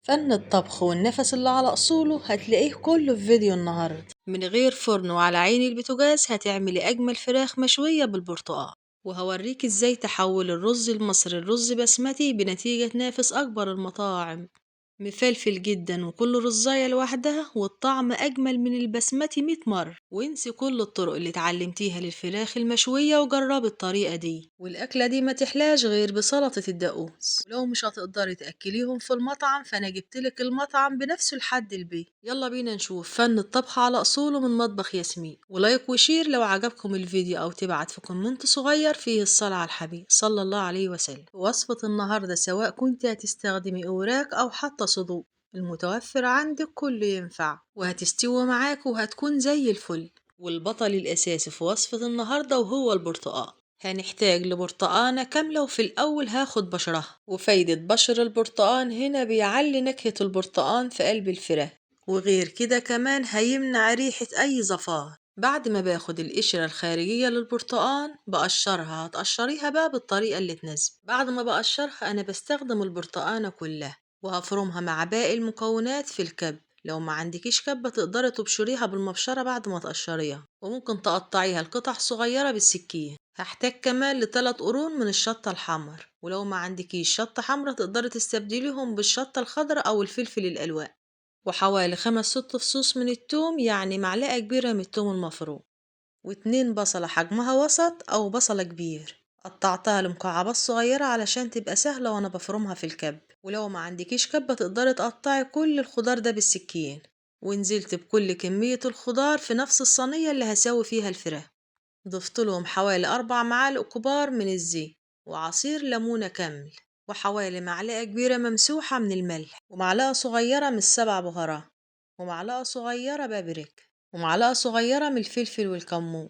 فن الطبخ والنفس اللي على أصوله هتلاقيه كله في فيديو النهاردة. من غير فرن وعلى عين البوتاجاز هتعملي أجمل فراخ مشوية بالبرتقال، وهوريك ازاي تحول الرز المصري لرز بسمتي بنتيجة تنافس أكبر المطاعم. مفلفل جدا وكل رزاية لوحدها، والطعم أجمل من البسمتي 100 مرة. وانسي كل الطرق اللي اتعلمتيها للفراخ المشوية وجربي الطريقة دي، والأكلة دي ما تحلاش غير بسلطة الدقوس. ولو مش هتقدري تأكليهم في المطعم فأنا جبتلك المطعم بنفسه لحد البيت. يلا بينا نشوف فن الطبخ على أصوله من مطبخ ياسمين، ولايك وشير لو عجبكم الفيديو، أو تبعت في كومنت صغير فيه الصلاة على الحبيب صلى الله عليه وسلم. وصفة النهاردة سواء كنت هتستخدمي أوراق أو حتى صدوق، المتوفر عندك كله ينفع، وهتستوي معاك وهتكون زي الفل. والبطل الأساسي في وصفة النهاردة وهو البرتقال. هنحتاج لبرتقانة كاملة، وفي الأول هاخد بشرها. وفايدة بشر البرتقان هنا بيعلي نكهة البرتقان في قلب الفراخ، وغير كده كمان هيمنع ريحة أي زفار. بعد ما باخد القشرة الخارجية للبرتقان بقشرها، هتقشريها بقى بالطريقة اللي تناسب. بعد ما بقشرها أنا بستخدم البرتقانة كلها، وهفرمها مع باقي المكونات في الكب. لو ما عندكيش كبة تقدري تبشريها بالمبشرة بعد ما تقشريها، وممكن تقطعيها لقطع صغيرة بالسكين. هحتاج كمان ل3 قرون من الشطة الحمر، ولو ما عندكيش شطة حمرا تقدري تستبدليهم بالشطة الخضراء أو الفلفل الألوان. وحوالي 5 6 فصوص من التوم، يعني معلقة كبيرة من التوم المفروم. و2 بصلة حجمها وسط أو بصلة كبير، قطعتها لمكعبات صغيرة علشان تبقى سهلة وأنا بفرمها في الكب. ولو ما عندكيش كبة تقدري تقطعي كل الخضار ده بالسكين. ونزلت بكل كمية الخضار في نفس الصينية اللي هسوي فيها الفراخ. ضفت لهم حوالي 4 معالق كبار من الزيت، وعصير ليمونة كامل، وحوالي معلقة كبيرة ممسوحة من الملح، ومعلقة صغيرة من ال7 بهارات، ومعلقة صغيرة بابريكا، ومعلقة صغيرة من الفلفل والكمون،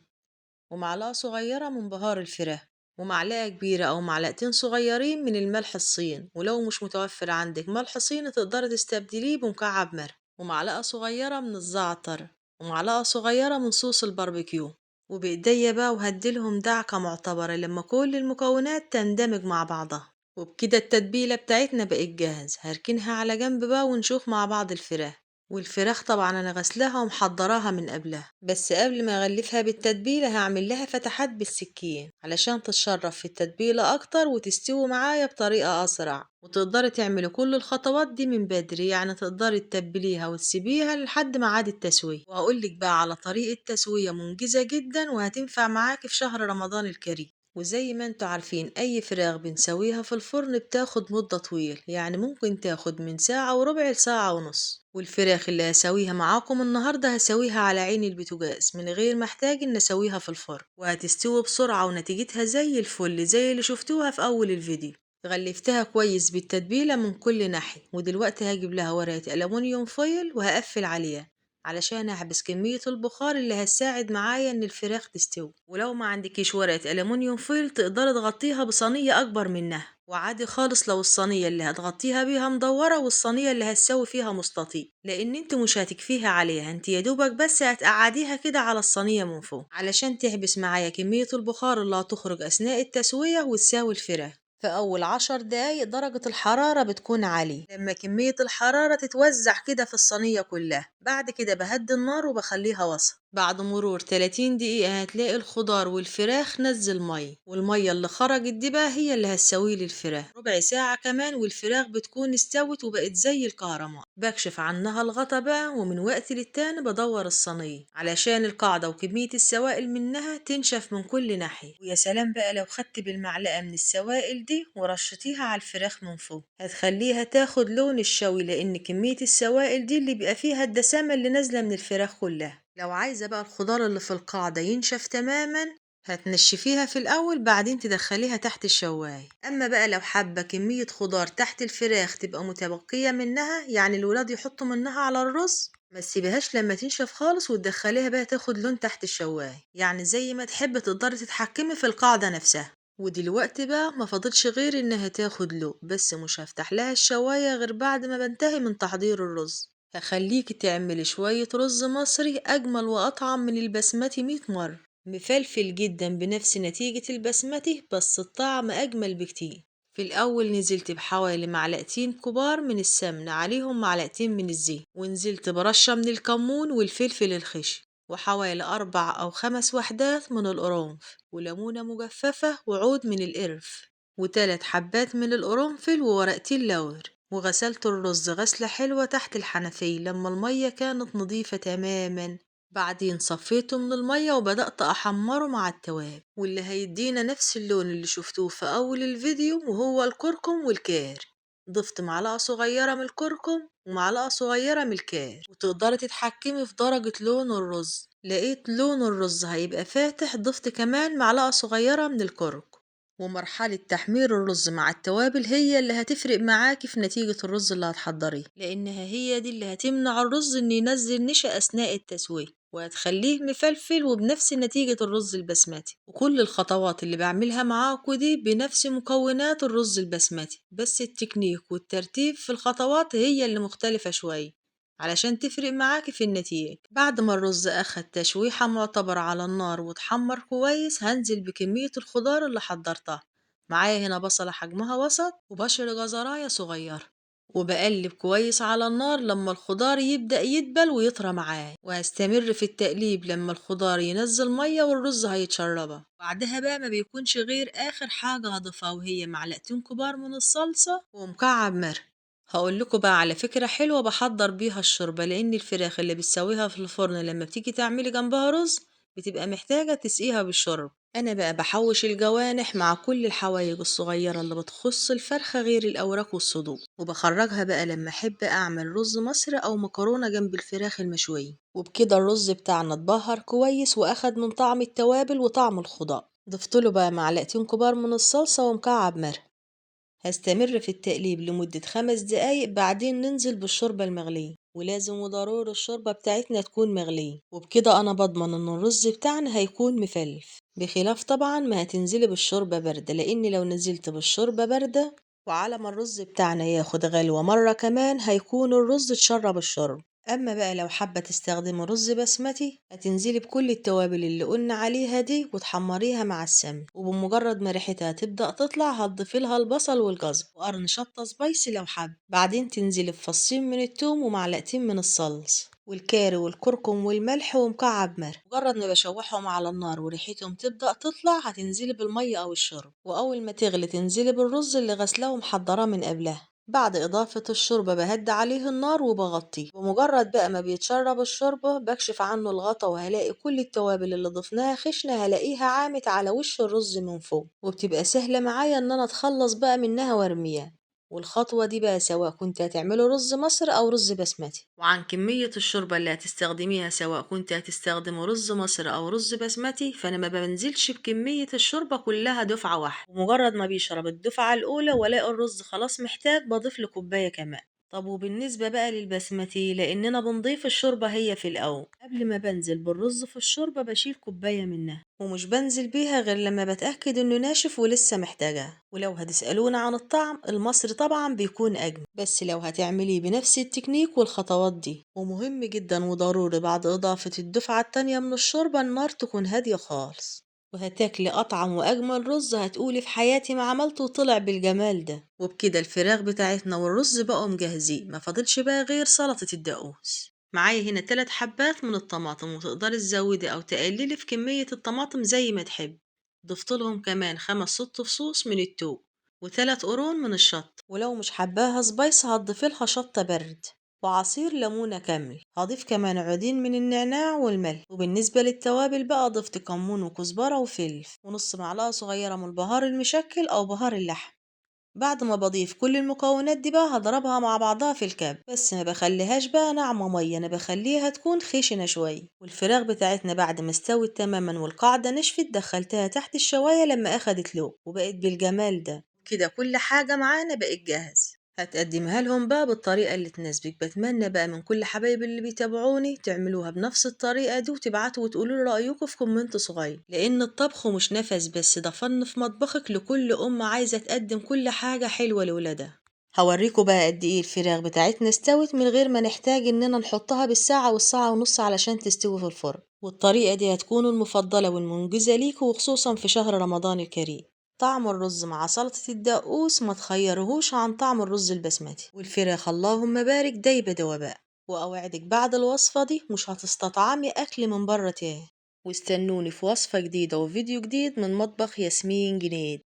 ومعلقة صغيرة من بهار الفراخ، ومعلقة كبيرة أو معلقتين صغيرين من الملح الصين. ولو مش متوفر عندك ملح صيني تقدري تستبدليه بمكعب مرق، ومعلقة صغيرة من الزعتر، ومعلقة صغيرة من صوص الباربيكيو. وبإيديا بقى وهديلهم دعكة معتبرة لما كل المكونات تندمج مع بعضها. وبكده التتبيلة بتاعتنا بقت جاهز، هركنها على جنب بقى ونشوف مع بعض الفراخ. والفراخ طبعا انا غسلاها ومحضراها من قبلها، بس قبل ما اغلفها بالتتبيله هعمل لها فتحات بالسكين علشان تتشرب في التتبيله اكتر وتستوي معايا بطريقه اسرع. وتقدري تعملي كل الخطوات دي من بدري، يعني تقدري تتبليها وتسيبيها لحد ميعاد التسويه. وهقولك بقى على طريقه تسويه منجزه جدا وهتنفع معاكي في شهر رمضان الكريم. وزي ما انتوا عارفين اي فراخ بنسويها في الفرن بتاخد مدة طويل، يعني ممكن تاخد من ساعة وربع لساعة ونص. والفراخ اللي هسويها معاكم النهاردة هسويها على عين البوتاجاز من غير ما احتاج ان اسويها في الفرن، وهتستوي بسرعة ونتيجتها زي الفل زي اللي شفتوها في اول الفيديو. غلفتها كويس بالتتبيلة من كل ناحية، ودلوقتي هجيب لها ورقة ألمونيوم فويل وهقفل عليها علشان احبس كمية البخار اللي هتساعد معايا ان الفراخ تستوي. ولو ما عندكيش ورقة ألمونيوم فويل تقدري تغطيها بصينية اكبر منها، وعادي خالص لو الصينية اللي هتغطيها بيها مدورة والصينية اللي هتسوي فيها مستطيل، لان انت مش هتكفيها عليها، انت يا دوبك بس هتقعديها كده على الصينية من فوق علشان تحبس معايا كمية البخار اللي هتخرج اثناء التسوية وتساوي الفراخ. في أول 10 دقايق درجة الحرارة بتكون عالية لما كمية الحرارة تتوزع كده في الصينية كلها. بعد كده بهدي النار وبخليها وسط. بعد مرور 30 دقيقة هتلاقي الخضار والفراخ نزل مية، والمية اللي خرجت دي بقى هي اللي هتسوي لي الفراخ. ربع ساعة كمان والفراخ بتكون استوت وبقت زي الكهرمان. بكشف عنها الغطا بقى، ومن وقت للتاني بدور الصينية علشان القاعدة وكمية السوائل منها تنشف من كل ناحية. ويا سلام بقى لو خدت بالمعلقة من السوائل دي ورشتيها على الفراخ من فوق، هتخليها تاخد لون الشوي، لأن كمية السوائل دي اللي بيبقى فيها الدسامة اللي نازلة من الفراخ كلها. لو عايزة بقى الخضار اللي في القاعدة ينشف تماما هتنشفيها في الأول بعدين تدخليها تحت الشواية. أما بقى لو حابة كمية خضار تحت الفراخ تبقى متبقية منها، يعني الولاد يحطوا منها على الرز، ما تسيبهاش لما تنشف خالص وتدخليها بقى تاخد لون تحت الشواية، يعني زي ما تحب تقدري تتحكمي في القاعدة نفسها. ودلوقتي بقى ما فاضلش غير انها تاخد لون، بس مش هفتح لها الشواية غير بعد ما بنتهي من تحضير الرز. هخليكي تعملي شوية رز مصري أجمل وأطعم من البسمتي 100 مرة، مفلفل جدا بنفس نتيجة البسمتي بس الطعم أجمل بكتير. في في الأول نزلت بحوالي معلقتين كبار من السمن عليهم معلقتين من الزيت، ونزلت برشة من الكمون والفلفل الخشن، وحوالي 4 أو 5 وحدات من القرنفل، وليمونة مجففة، وعود من القرف، و3 حبات من القرنفل، وورقتين لورا. وغسلت الرز غسلة حلوة تحت الحنفية لما المية كانت نظيفة تماما. بعدين صفيته من المية وبدأت أحمره مع التوابل، واللي هيدينا نفس اللون اللي شفتوه في أول الفيديو، وهو الكركم والكاري. ضفت معلقة صغيرة من الكركم ومعلقة صغيرة من الكاري، وتقدري تتحكمي في درجة لون الرز. لقيت لون الرز هيبقى فاتح، ضفت كمان معلقة صغيرة من الكركم. ومرحلة تحمير الرز مع التوابل هي اللي هتفرق معاكي في نتيجة الرز اللي هتحضريه، لأنها هي دي اللي هتمنع الرز إن ينزل نشا أثناء التسوية، وهتخليه مفلفل وبنفس نتيجة الرز البسمتي. وكل الخطوات اللي بعملها معاكوا دي بنفس مكونات الرز البسمتي، بس التكنيك والترتيب في الخطوات هي اللي مختلفة شوية علشان تفرق معاكي في النتيجة. بعد ما الرز أخد تشويحة معتبرة على النار وتحمر كويس، هنزل بكمية الخضار اللي حضرتها. معايا هنا بصلة حجمها وسط، وبشر جزراية صغيرة، وبقلب كويس على النار لما الخضار يبدأ يدبل ويطرى معاه، وهستمر في التقليب لما الخضار ينزل مية والرز هيتشربها. بعدها بقى ما بيكونش غير آخر حاجة هضيفها، وهي معلقتين كبار من الصلصة ومكعب مرق. هقول لكم بقى على فكرة حلوة بحضر بيها الشوربة، لأن الفراخ اللي بتسويها في الفرن لما بتيجي تعملي جنبها رز بتبقى محتاجة تسقيها بالشرب. أنا بقى بحوش الجوانح مع كل الحوايج الصغيرة اللي بتخص الفرخة غير الأوراق والصدور، وبخرجها بقى لما أحب أعمل رز مصري أو مكرونة جنب الفراخ المشوية. وبكده الرز بتاعنا اتبهر كويس وأخد من طعم التوابل وطعم الخضار. ضفتله بقى معلقتين كبار من الصلصة ومكعب مرق. هستمر في التقليب لمدة 5 دقايق، بعدين ننزل بالشوربة المغلية، ولازم وضروري الشوربة بتاعتنا تكون مغلية، وبكده أنا بضمن إن الرز بتاعنا هيكون مفلف، بخلاف طبعا ما هتنزلي بالشوربة باردة، لأن لو نزلت بالشوربة باردة وعلى ما الرز بتاعنا ياخد غلوة مرة كمان هيكون الرز اتشرب الشرب. أما بقى لو حابة تستخدمي رز بسمتي، هتنزلي بكل التوابل اللي قلنا عليها دي وتحمريها مع السمن، وبمجرد ما ريحتها تبدأ تطلع هتضيفي لها البصل والجزر وقرن شطة سبايسي لو حابة. بعدين تنزلي بفصين من التوم ومعلقتين من الصلص والكاري والكركم والملح ومكعب مرق. مجرد ما بشوحهم على النار وريحتهم تبدأ تطلع هتنزلي بالمية أو الشرب، وأول ما تغلي تنزلي بالرز اللي غسلاه ومحضراه من قبلها. بعد إضافة الشوربة بهدي عليه النار وبغطيه، بمجرد بقى ما بيتشرب الشوربة بكشف عنه الغطا، وهلاقي كل التوابل اللي ضفناها خشنة هلاقيها عامت على وش الرز من فوق، وبتبقى سهلة معايا إن أنا أتخلص بقى منها وارميها. والخطوة دي بقى سواء كنت هتعمله رز مصر أو رز بسمتي. وعن كمية الشوربة اللي هتستخدميها سواء كنت هتستخدمي رز مصر أو رز بسمتي، فأنا ما بنزلش بكمية الشوربة كلها دفعة واحدة، ومجرد ما بيشرب الدفعة الأولى ولاقي الرز خلاص محتاج بضيف له كوباية كمان. طب وبالنسبة بقى للبسمتي، لأننا بنضيف الشوربة هي في الأول، قبل ما بنزل بالرز في الشوربة بشيل كوباية منها، ومش بنزل بيها غير لما بتأكد إنه ناشف ولسه محتاجها. ولو هتسألونا عن الطعم، المصري طبعا بيكون أجمل، بس لو هتعمليه بنفس التكنيك والخطوات دي. ومهم جدا وضروري بعد إضافة الدفعة التانية من الشوربة النار تكون هادية خالص، وهتاكلي أطعم وأجمل رز هتقولي في حياتي ما عملته وطلع بالجمال ده. وبكده الفراخ بتاعتنا والرز بقوا مجهزين، ما فاضلش بقى غير سلطة الدقوس. معايا هنا 3 حبات من الطماطم، وتقدري تزودي أو تقللي في كمية الطماطم زي ما تحب. ضفت لهم كمان 5 6 فصوص من التوم و3 قرون من الشط، ولو مش حباها سبايس هتضيفي لها شطة برد، وعصير ليمونة كامل. هضيف كمان عودين من النعناع والملح. وبالنسبة للتوابل بقى ضفت كمون وكزبرة وفلفل ونص معلقة صغيرة من البهار المشكل أو بهار اللحم. بعد ما بضيف كل المكونات دي بقى هضربها مع بعضها في الكب، بس ما بخليهاش بقى ناعمة مية، انا بخليها تكون خشنة شوية. والفراخ بتاعتنا بعد ما استوت تماما والقاعدة نشفت دخلتها تحت الشواية لما اخدت لون وبقت بالجمال ده. كده كل حاجة معانا بقت جاهز، هتقدمها لهم بقى بالطريقة اللي تناسبك. بتمنى بقى من كل حبايبي اللي بيتابعوني تعملوها بنفس الطريقة دي، وتبعتوا وتقولوا لي رأيكم في كومنت صغير، لأن الطبخ مش نفس بس، ده فن في مطبخك لكل أم عايزة تقدم كل حاجة حلوة لولادها. هوريكم بقى قد ايه الفراخ بتاعتنا استوت من غير ما نحتاج اننا نحطها بالساعة والساعة ونص علشان تستوي في الفرن، والطريقة دي هتكون المفضلة والمنجزة ليكوا، وخصوصا في شهر رمضان الكريم. طعم الرز مع سلطة الدقوس ما تخيرهوش عن طعم الرز البسمتي، والفراخ اللهم بارك دايبة دوباء. وأوعدك بعد الوصفة دي مش هتستطعمي أكل من بره تاني. واستنوني في وصفة جديدة وفيديو جديد من مطبخ ياسمين جنيد.